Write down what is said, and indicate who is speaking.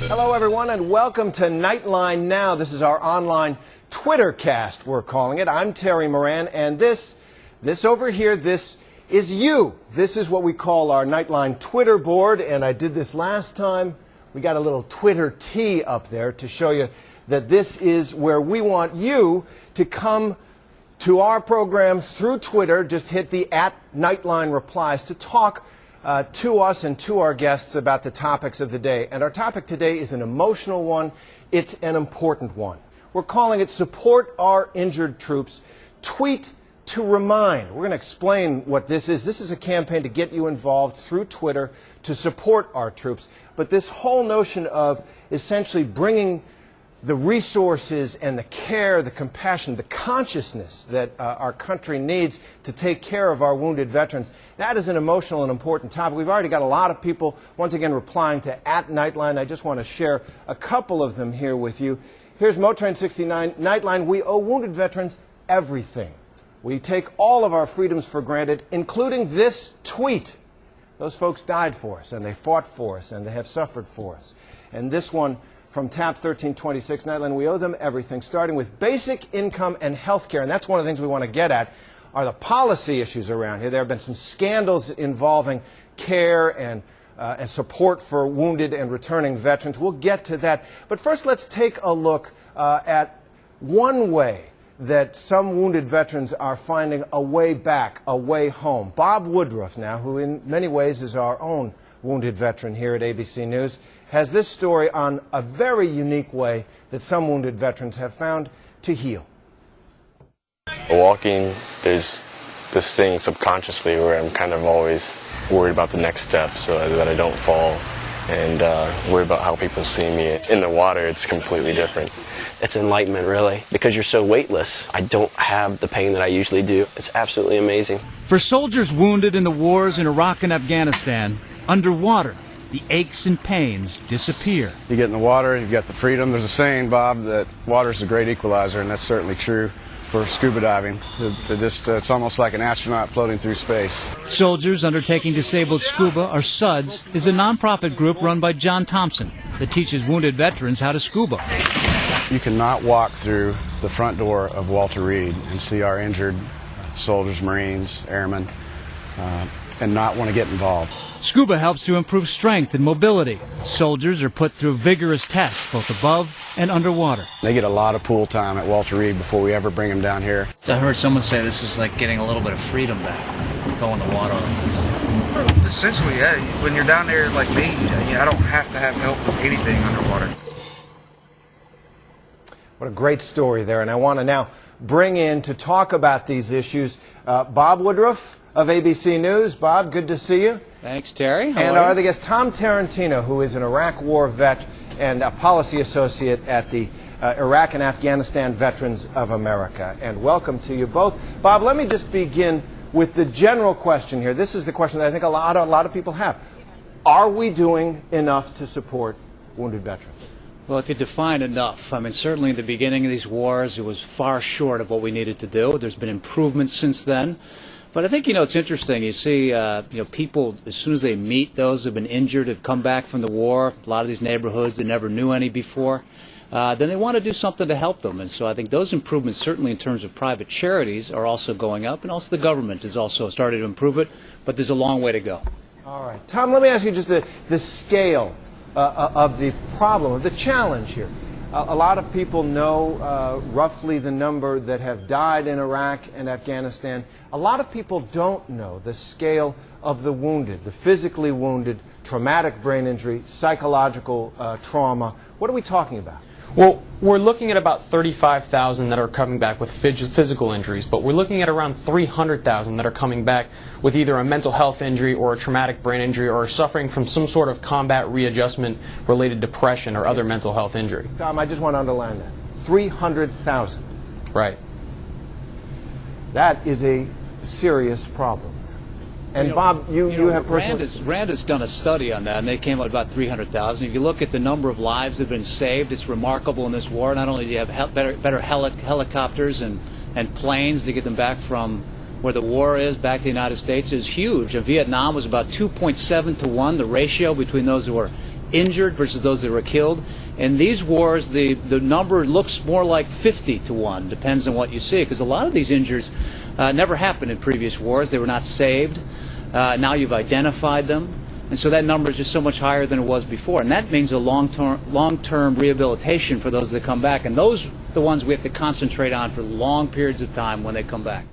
Speaker 1: Hello, everyone, and welcome to NightTline Now. This is our online Twitter cast, we're calling it. I'm Terry Moran, and this over here, this is you. This is what we call our NightTline Twitter board, and I did this last time. We got a little Twitter T up there to show you that this is where we want you to come to our program through Twitter. Just hit the @NightTline replies to talk to us and to our guests about the topics of the day. And our topic today is an emotional one. It's an important one. We're calling it Support Our Injured Troops. Tweet to Remind. We're going to explain what this is. This is a campaign to get you involved through Twitter to support our troops. But this whole notion of essentially bringing the resources and the care, the compassion, the consciousness that our country needs to take care of our wounded veterans, that is an emotional and important topic. We've already got a lot of people, once again, replying to @NightTline. I just want to share a couple of them here with you. Here's Motrain69. NightTline, we owe wounded veterans everything. We take all of our freedoms for granted, including this tweet. Those folks died for us, and they fought for us, and they have suffered for us. And this one from TAP1326, NightTline, we owe them everything, starting with basic income and health care. And that's one of the things we want to get at, are the policy issues around here. There have been some scandals involving care and support for wounded and returning veterans. We'll get to that. But first, let's take a look at one way that some wounded veterans are finding a way back, a way home. Bob Woodruff now, who in many ways is our own wounded veteran here at ABC News, has this story on a very unique way that some wounded veterans have found to heal.
Speaker 2: Walking, there's this thing subconsciously where I'm kind of always worried about the next step so that I don't fall, and worried about how people see me. In the water, it's completely different.
Speaker 3: It's enlightenment, really, because you're so weightless. I don't have the pain that I usually do. It's absolutely amazing.
Speaker 4: For soldiers wounded in the wars in Iraq and Afghanistan, underwater, the aches and pains disappear.
Speaker 5: You get in the water, you've got the freedom. There's a saying, Bob, that water's a great equalizer, and that's certainly true for scuba diving. It's almost like an astronaut floating through space.
Speaker 4: Soldiers Undertaking Disabled Scuba, or SUDS, is a nonprofit group run by John Thompson that teaches wounded veterans how to scuba.
Speaker 5: You cannot walk through the front door of Walter Reed and see our injured soldiers, Marines, airmen, and not want to get involved.
Speaker 4: Scuba helps to improve strength and mobility. Soldiers are put through vigorous tests both above and underwater.
Speaker 5: They get a lot of pool time at Walter Reed before we ever bring them down here.
Speaker 6: I heard someone say this is like getting a little bit of freedom back, going in the water.
Speaker 7: Essentially, yeah. When you're down there like me, I don't have to have help with anything underwater.
Speaker 1: What a great story there, and I want to now bring in to talk about these issues Bob Woodruff of ABC News. Bob, good to see you.
Speaker 6: Thanks, Terry.
Speaker 1: And our other guest, Tom Tarantino, who is an Iraq War vet and a policy associate at the Iraq and Afghanistan Veterans of America. And welcome to you both. Bob, let me just begin with the general question here. This is the question that I think a lot of people have. Are we doing enough to support wounded veterans?
Speaker 6: Well, if you define enough, I mean, certainly in the beginning of these wars, it was far short of what we needed to do. There's been improvements since then. But I think, it's interesting. You see, people, as soon as they meet those who have been injured, have come back from the war, a lot of these neighborhoods, they never knew any before, then they want to do something to help them. And so I think those improvements, certainly in terms of private charities, are also going up. And also the government has also started to improve it. But there's a long way to go.
Speaker 1: All right. Tom, let me ask you just the scale of the problem, of the challenge here. A lot of people know roughly the number that have died in Iraq and Afghanistan. A lot of people don't know the scale of the wounded, the physically wounded, traumatic brain injury, psychological trauma. What are we talking about?
Speaker 8: Well, we're looking at about 35,000 that are coming back with physical injuries, but we're looking at around 300,000 that are coming back with either a mental health injury or a traumatic brain injury or suffering from some sort of combat readjustment related depression or other mental health injury.
Speaker 1: Tom, I just want to underline that. 300,000.
Speaker 8: Right.
Speaker 1: That is a serious problem. And Bob, you have personal...
Speaker 6: RAND has done a study on that, and they came out about 300,000. If you look at the number of lives that have been saved, it's remarkable in this war. Not only do you have better helicopters and planes to get them back from where the war is back to the United States is huge. In Vietnam was about 2.7 to 1, the ratio between those who were injured versus those that were killed. In these wars, the number looks more like 50 to 1, depends on what you see, because a lot of these injuries never happened in previous wars. They were not saved. Now you've identified them, and so that number is just so much higher than it was before. And that means a long-term rehabilitation for those that come back, and those are the ones we have to concentrate on for long periods of time when they come back.